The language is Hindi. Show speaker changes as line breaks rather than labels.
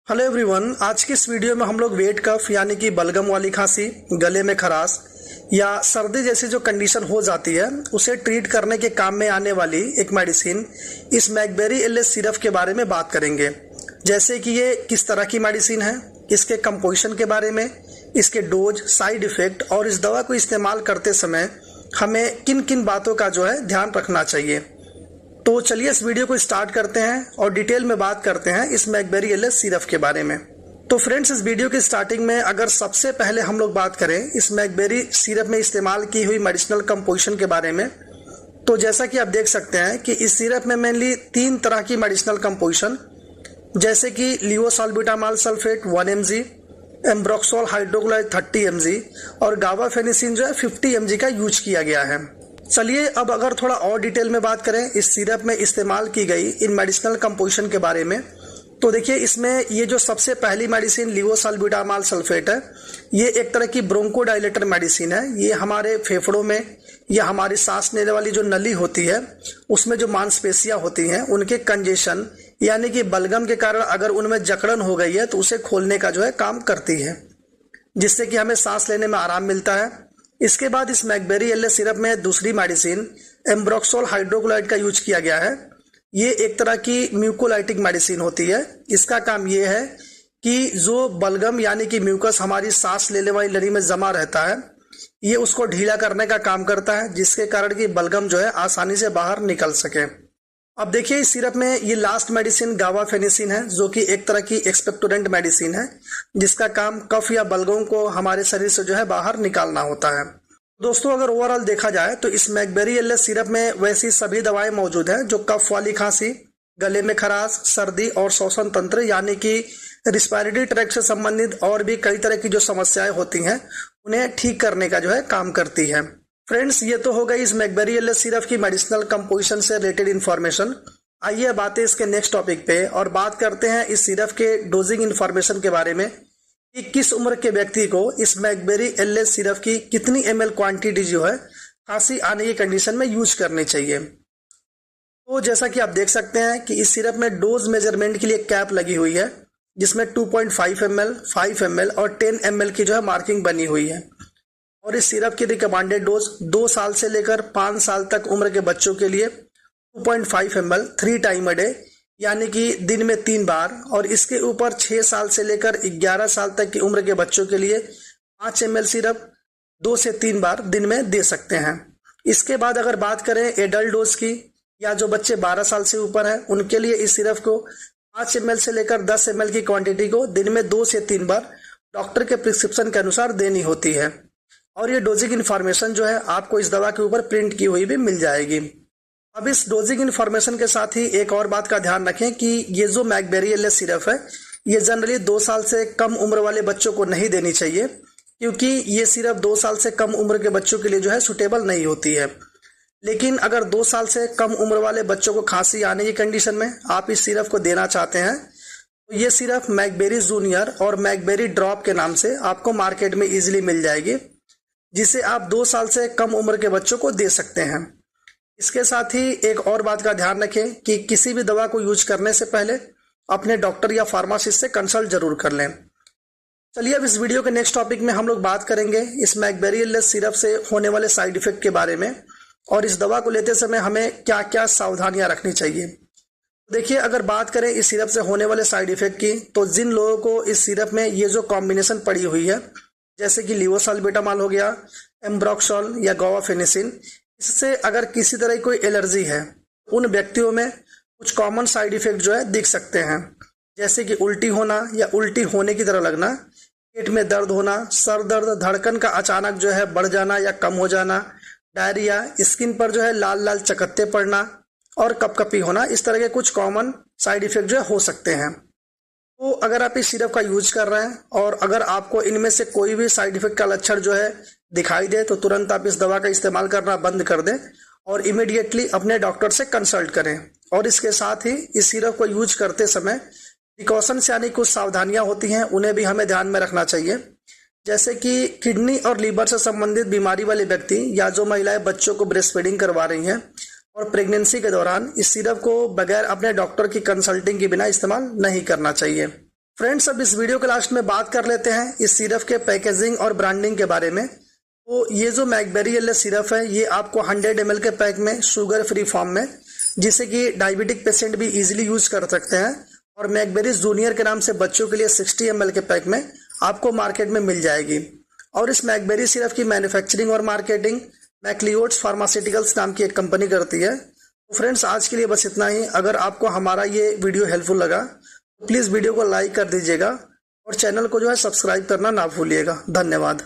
हेलो एवरीवन, आज की इस वीडियो में हम लोग वेट कफ यानी कि बलगम वाली खांसी, गले में खराश या सर्दी जैसी जो कंडीशन हो जाती है उसे ट्रीट करने के काम में आने वाली एक मेडिसिन इस मैकबेरी एलएस सिरप के बारे में बात करेंगे। जैसे कि ये किस तरह की मेडिसिन है, इसके कंपोजिशन के बारे में, इसके डोज, साइड इफेक्ट और इस दवा को इस्तेमाल करते समय हमें किन किन बातों का जो है ध्यान रखना चाहिए। तो चलिए इस वीडियो को स्टार्ट करते हैं और डिटेल में बात करते हैं इस मैकबेरी एलएस सिरप के बारे में। तो फ्रेंड्स, इस वीडियो की स्टार्टिंग में अगर सबसे पहले हम लोग बात करें इस मैकबेरी सिरप में इस्तेमाल की हुई मेडिसिनल कंपोजिशन के बारे में, तो जैसा कि आप देख सकते हैं कि इस सिरप में मेनली 3 तरह की मेडिसिनल कंपोजिशन जैसे कि levosalbutamol sulphate 1 mg, ambroxol hydrochloride 30 mg और गाबाफेनिसिन जो है 50 mg का यूज किया गया है। चलिए अब अगर थोड़ा और डिटेल में बात करें इस सिरप में इस्तेमाल की गई इन मेडिसिनल कंपोजिशन के बारे में, तो देखिए इसमें ये जो सबसे पहली मेडिसिन लिवोसाल्ब्यूटामॉल सल्फेट है, ये एक तरह की ब्रोंकोडायलेटर मेडिसिन है। ये हमारे फेफड़ों में या हमारी सांस लेने वाली जो नली होती है उसमें जो मांसपेशियां होती हैं उनके कंजेशन यानी कि बलगम के कारण अगर उनमें जकड़न हो गई है तो उसे खोलने का जो है काम करती है, जिससे कि हमें सांस लेने में आराम मिलता है। इसके बाद इस मैकबेरी एलएस सिरप में दूसरी मेडिसिन एम्ब्रोक्सोल हाइड्रोक्लोराइड का यूज किया गया है। ये एक तरह की म्यूकोलाइटिक मेडिसिन होती है। इसका काम ये है कि जो बलगम यानी कि म्यूकस हमारी सांस लेने वाली नली में जमा रहता है, ये उसको ढीला करने का काम करता है, जिसके कारण कि बलगम जो है आसानी से बाहर निकल सके। अब देखिए इस सिरप में ये लास्ट मेडिसिन गाबाफेनिसिन है, जो कि एक तरह की एक्सपेक्टोरेंट मेडिसिन है, जिसका काम कफ या बलगम को हमारे शरीर से जो है बाहर निकालना होता है। दोस्तों, अगर ओवरऑल देखा जाए तो इस मैकबेरी एलएस सिरप में वैसी सभी दवाएं मौजूद हैं जो कफ वाली खांसी, गले में खराश, सर्दी और श्वसन तंत्र यानी कि रिस्पायरेटरी ट्रैक्ट से संबंधित और भी कई तरह की जो समस्याएं होती हैं उन्हें ठीक करने का जो है काम करती है। फ्रेंड्स, ये तो हो गई इस मैकबेरी एलएस सिरप की मेडिसिनल कंपोजिशन से रिलेटेड इन्फॉर्मेशन। आइए बातें इसके नेक्स्ट टॉपिक पे और बात करते हैं इस सिरप के डोजिंग इन्फॉर्मेशन के बारे में कि किस उम्र के व्यक्ति को इस मैकबेरी एलएस सिरप की कितनी ml क्वांटिटी जो है खांसी आने की कंडीशन में यूज करनी चाहिए। तो जैसा कि आप देख सकते हैं कि इस सिरप में डोज मेजरमेंट के लिए कैप लगी हुई है, जिसमें 2.5 ml, 5 ml और 10 ml की जो है मार्किंग बनी हुई है। और इस सिरप की रिकमेंडेड डोज 2 साल से लेकर 5 साल तक उम्र के बच्चों के लिए 2.5 ml 3 टाइम अ डे यानी कि दिन में 3 बार, और इसके ऊपर 6 साल से लेकर 11 साल तक की उम्र के बच्चों के लिए 5 ml सिरप 2 से 3 बार दिन में दे सकते हैं। इसके बाद अगर बात करें एडल्ट डोज की या जो बच्चे 12 साल से ऊपर है उनके लिए इस सिरप को 5 ml से लेकर 10 ml की क्वांटिटी को दिन में 2 से 3 बार डॉक्टर के प्रिस्क्रिप्शन के अनुसार देनी होती है। और ये डोजिंग इन्फॉर्मेशन जो है आपको इस दवा के ऊपर प्रिंट की हुई भी मिल जाएगी। अब इस डोजिंग इन्फॉर्मेशन के साथ ही एक और बात का ध्यान रखें कि ये जो मैकबेरी एलएस सिरप है ये जनरली 2 साल से कम उम्र वाले बच्चों को नहीं देनी चाहिए, क्योंकि ये सिरप 2 साल से कम उम्र के बच्चों के लिए जो है सुटेबल नहीं होती है। लेकिन अगर 2 साल से कम उम्र वाले बच्चों को खांसी आने की कंडीशन में आप इस सिरप को देना चाहते हैं तो ये सिरप मैकबेरी जूनियर और मैकबेरी ड्रॉप के नाम से आपको मार्केट में इजिली मिल जाएगी, जिसे आप 2 साल से कम उम्र के बच्चों को दे सकते हैं। इसके साथ ही एक और बात का ध्यान रखें कि किसी भी दवा को यूज करने से पहले अपने डॉक्टर या फार्मासिस्ट से कंसल्ट जरूर कर लें। चलिए अब इस वीडियो के नेक्स्ट टॉपिक में हम लोग बात करेंगे इस मैकबेरी एलएस सिरप से होने वाले साइड इफेक्ट के बारे में और इस दवा को लेते समय हमें क्या क्या सावधानियां रखनी चाहिए। देखिए, अगर बात करें इस सिरप से होने वाले साइड इफेक्ट की, तो जिन लोगों को इस सिरप में ये जो कॉम्बिनेशन पड़ी हुई है जैसे कि लिवोसाल्ब्यूटामॉल हो गया, एम्ब्रोक्सोल या गाबाफेनिसिन, इससे अगर किसी तरह की कोई एलर्जी है उन व्यक्तियों में कुछ कॉमन साइड इफेक्ट जो है दिख सकते हैं, जैसे कि उल्टी होना या उल्टी होने की तरह लगना, पेट में दर्द होना, सर दर्द, धड़कन का अचानक जो है बढ़ जाना या कम हो जाना, डायरिया, स्किन पर जो है लाल लाल चकत्ते पड़ना और कपकपी होना। इस तरह के कुछ कॉमन साइड इफेक्ट जो है हो सकते हैं। तो अगर आप इस सिरप का यूज कर रहे हैं और अगर आपको इनमें से कोई भी साइड इफेक्ट का लक्षण जो है दिखाई दे तो तुरंत आप इस दवा का इस्तेमाल करना बंद कर दें और इमीडिएटली अपने डॉक्टर से कंसल्ट करें। और इसके साथ ही इस सिरप को यूज करते समय प्रिकॉशंस यानी कुछ सावधानियां होती हैं उन्हें भी हमें ध्यान में रखना चाहिए, जैसे कि किडनी और लीवर से संबंधित बीमारी वाले व्यक्ति या जो महिलाएं बच्चों को ब्रेस्ट फीडिंग करवा रही हैं और प्रेगनेंसी के दौरान इस सिरप को बगैर अपने डॉक्टर की कंसल्टिंग के बिना इस्तेमाल नहीं करना चाहिए। फ्रेंड्स, अब इस वीडियो के लास्ट में बात कर लेते हैं इस सिरप के पैकेजिंग और ब्रांडिंग के बारे में। तो ये जो मैकबेरी एलएस सिरप है, ये आपको 100 ml के पैक में शुगर फ्री फॉर्म में, जिसे कि डायबिटिक पेशेंट भी इजीली यूज कर सकते हैं, और मैकबेरीज जूनियर के नाम से बच्चों के लिए 60 ml के पैक में आपको मार्केट में मिल जाएगी। और इस मैकबेरी सिरप की मैन्युफैक्चरिंग और मार्केटिंग मैक्लियोड्स फार्मास्यूटिकल्स नाम की एक कंपनी करती है। तो फ्रेंड्स, आज के लिए बस इतना ही। अगर आपको हमारा ये वीडियो हेल्पफुल लगा तो प्लीज़ वीडियो को लाइक कर दीजिएगा और चैनल को जो है सब्सक्राइब करना ना भूलिएगा। धन्यवाद।